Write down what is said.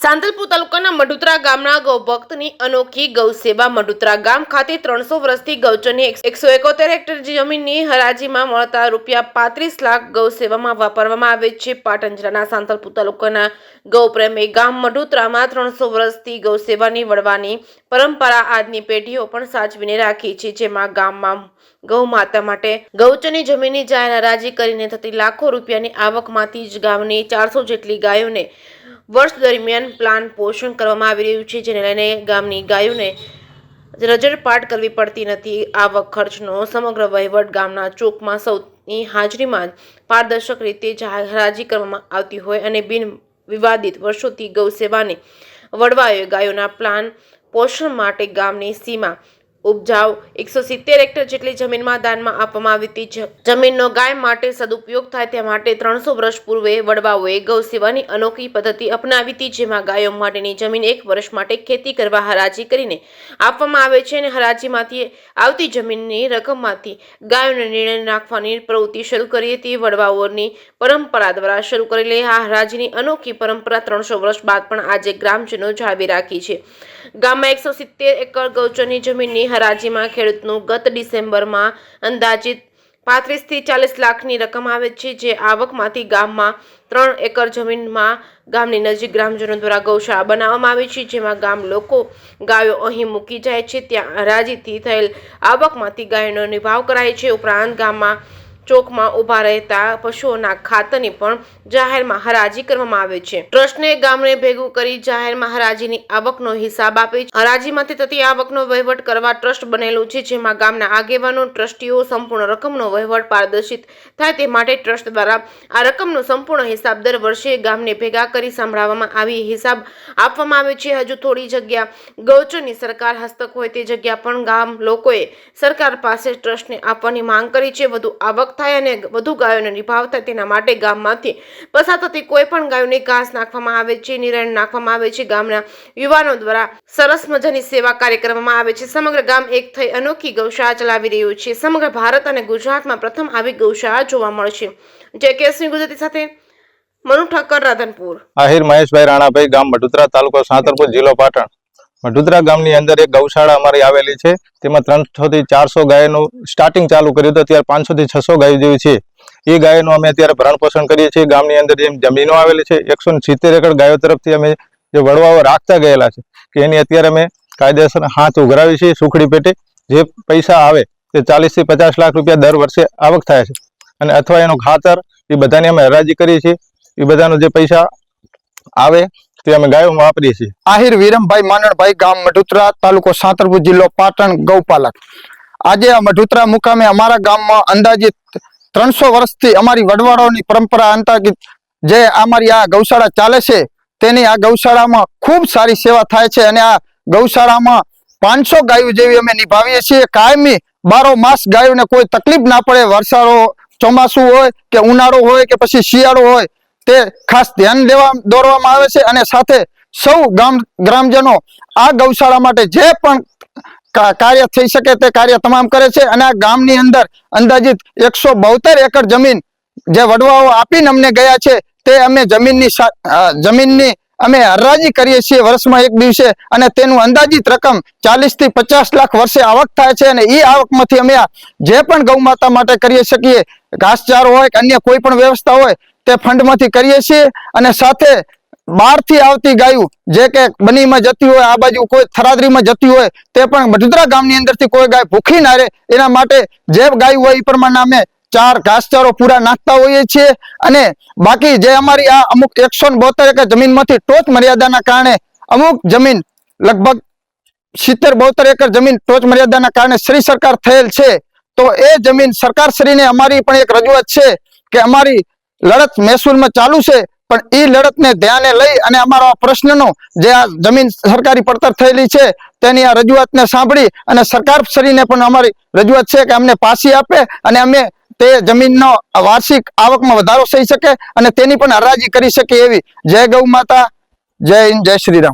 સાંતલપુર તાલુકાના મઢુતરા ગામના ગૌભક્તની અનોખી ગૌસેવા મઢુતરા ગામ ખાતે 300 વર્ષથી ગૌચરની 171 હેક્ટર જમીનની હરાજીમાં મળતા ₹35 લાખ ગૌસેવામાં વાપરવામાં આવે છે। પાટણ જિલ્લાના સાંતલપુર તાલુકાના ગૌપ્રેમી ગામ મઢુતરામાં 300 વર્ષથી ગૌસેવાની વડવાની પરંપરા આજની પેઢીઓ પણ સાચવીને રાખી છે, જેમાં ગામમાં ગૌ માતા માટે ગૌચરની જમીનની જાહેર હરાજી કરીને થતી લાખો રૂપિયાની આવકમાંથી જ ગામની 400 જેટલી ગાયોને વર્ષ દરમિયાન પ્લાન પોષણ કરવામાં આવી રહ્યું છે, જેને લઈને ગામની ગાયોને રજળપાટ કરવી પડતી નથી। આવક ખર્ચનો સમગ્ર વહીવટ ગામના ચોકમાં સૌની હાજરીમાં પારદર્શક રીતે હરાજી કરવામાં આવતી હોય અને બિન વિવાદિત વર્ષોથી ગૌ સેવાને વડવાઓએ ગાયોના પ્લાન પોષણ માટે ગામની સીમા ઉપજાઉ 170 હેક્ટર જેટલી જમીનમાં દાનમાં આપવામાં આવી હતી। જમીનનો ગાય માટે સદુપયોગ થાય તે માટે 300 વર્ષ પૂર્વે વડવાઓએ ગૌ સેવાની અનોખી પદ્ધતિ અપનાવી હતી, જેમાં ગાયો માટેની જમીન 1 વર્ષ માટે ખેતી કરવા હરાજી કરીને આપવામાં આવે છે અને હરાજીમાંથી આવતી જમીનની રકમમાંથી ગાયોને નિર્ણય નાખવાની પ્રવૃત્તિ શરૂ કરી હતી। વડવાઓની પરંપરા દ્વારા શરૂ કરેલી આ હરાજીની અનોખી પરંપરા 300 વર્ષ બાદ પણ આજે ગ્રામજનો જાળવી રાખી છે। ગામમાં 170 એકર ગૌચરની જમીનની હરાજીમાં ખેડૂતનું ગત ડિસેમ્બરમાં અંદાજિત 35 થી 40 લાખની રકમ આવે છે, જે આવકમાંથી ગામમાં 3 એકર જમીનમાં ગામની નજીક ગ્રામજનો દ્વારા ગૌશાળા બનાવવામાં આવી છે, જેમાં ગામ લોકો ગાયો અહીં મૂકી જાય છે। ત્યાં હરાજીથી થયેલ આવકમાંથી ગાયોનો નિભાવ કરાય છે। ઉપરાંત ગામમાં ચોકમાં ઉભા રહેતા પશુઓના ખાતરની પણ જાહેરમાં હરાજી કરવામાં આવે છે। ટ્રસ્ટને ગામને ભેગું કરી જાહેરમાં હરાજીની આવકનો હિસાબ આપે છે। હરાજીમાંથી થતી આવકનો વહીવટ કરવા ટ્રસ્ટ બનેલું છે, જેમાં ગામના આગેવાનો ટ્રસ્ટીઓ સંપૂર્ણ રકમનો વહીવટ પારદર્શિત થાય તે માટે ટ્રસ્ટ દ્વારા આ રકમનો સંપૂર્ણ હિસાબ દર વર્ષે ગામને ભેગા કરી સંભળાવવામાં આવી હિસાબ આપવામાં આવે છે। હજુ થોડી જગ્યા ગૌચરની સરકાર હસ્તક હોય તે જગ્યા પણ ગામ લોકોએ સરકાર પાસે ટ્રસ્ટને આપવાની માંગ કરી છે। વધુ આવક થાય અને વધુ ગાયોનો નિભાવ થાય તેના માટે ગામમાંથી પસાર થતી કોઈ પણ ગાયોને ઘાસ નાખવામાં આવે છે, નિરણ નાખવામાં આવે છે। ગામના યુવાનો દ્વારા સરસ મજાની સેવા કાર્ય કરવામાં આવે છે। સમગ્ર ગામ એક થઈ અનોખી ગૌશાળા ચલાવી રહ્યું છે। સમગ્ર ભારત અને ગુજરાતમાં પ્રથમ આવી ગૌશાળા જોવા મળશે। જય કેસરી ગુજરાતી સાથે મનુ ઠક્કર, રાધનપુર। આહિર મહેશભાઈ રાણાભાઈ, ગામ મઢુતરા, તાલુકો સાંતલપુર, જિલ્લો પાટણ। મઢુતરા ગામની અંદર એક ગૌશાળા અમારી આવેલી છે, તેમાં 300 થી 400 ગાયનું સ્ટાર્ટિંગ ચાલુ કર્યું હતું, ત્યારે 500 થી 600 ગાયો જેવી છે। એ ગાયોનું અમે અત્યારે ભરણ પોષણ કરીએ છીએ। ગામની અંદર જેમ જમીનો આવેલી છે 170 એકર ગાયો તરફથી અમે જે વડવાઓ રાખતા ગયેલા છે કે એની અત્યારે અમે કાયદેસર હાથ ઉઘરાવી છે સુખડી પેટે। જે પૈસા આવે તે 40 થી 50 લાખ રૂપિયા દર વર્ષે આવક થાય છે, અને અથવા એનું ખાતર એ બધાની અમે હરાજી કરીએ છીએ। એ બધાનો જે પૈસા આવે તે અમે ગાયોમાં વાપરીએ છીએ। આહિર વિરમભાઈ માનણભાઈ, ગામ મઢુતરા, તાલુકો સાંતલપુર, જિલ્લો પાટણ, ગૌપાલક। આજે આ મઢુતરા મુકામે અમારા ગામમાં અંદાજિત 300 વર્ષથી અમારી વડવાળોની પરંપરા અંતર્ગત જે અમારી આ ગૌશાળા ચાલે છે, તેની આ ગૌશાળામાં ખૂબ સારી સેવા થાય છે અને આ ગૌશાળામાં 500 ગાયો જેવી અમે નિભાવીએ છીએ। કાયમી 12 માસ ગાયોને કોઈ તકલીફ ના પડે, વરસાદો, ચોમાસું હોય કે ઉનાળો હોય કે પછી શિયાળો હોય, તે ખાસ ધ્યાન દોરવામાં આવે છે। અને સાથે સૌ ગ્રામજનો આ ગૌશાળા માટે જે પણ કાર્ય થઈ શકે તે કાર્ય તમામ કરે છે। અને આ ગામની અંદર અંદાજિત 172 એકર જમીન જે વડવાઓ આપીને અમને ગયા છે, તે અમે જમીનની અમે હરાજી કરીએ છીએ વર્ષમાં એક દિવસે, અને તેનું અંદાજિત રકમ 40 થી 50 લાખ વર્ષે આવક થાય છે। અને એ આવકમાંથી અમે જે પણ ગૌ માતા માટે કરી શકીએ, ઘાસચારો હોય કે અન્ય કોઈ પણ વ્યવસ્થા હોય, તે ફંડમાંથી કરીએ છીએ। અને સાથે બહારથી આવતી ગાયું જે કે બનીમાં જતી હોય, આ બાજુ કોઈ થરાદરીમાં જતી હોય, તે પણ મઢુતરા ગામની અંદરથી કોઈ ગાય ભૂખી ના રહે એના માટે જે ગાય હોય એ પ્રમાણે અમે 4 ઘાસચારો પૂરા નાખતા હોઈએ છીએ। અને બાકી જે અમારી આ અમુક 172 એકર જમીનમાંથી ટોચ મર્યાદાના કારણે અમુક જમીન લગભગ 70-72 એકર જમીન ટોચ મર્યાદાના કારણે શ્રી સરકાર થયેલ છે, તો એ જમીન સરકાર શ્રીને અમારી પણ એક રજૂઆત છે કે અમારી લડત મહેસૂલમાં ચાલુ છે, પણ એ લડતને ધ્યાને લઈ અને અમારા પ્રશ્નનો જે આ જમીન સરકારી પડતર થયેલી છે તેની આ રજૂઆતને સાંભળી અને સરકાર શ્રીને પણ અમારી રજૂઆત છે કે અમને પાછી આપે અને અમે તે જમીનનો વાર્ષિક આવકમાં વધારો થઈ શકે અને તેની પણ હરાજી કરી શકે એવી। જય ગૌ માતા, જય હિન્દ, જય શ્રી રામ।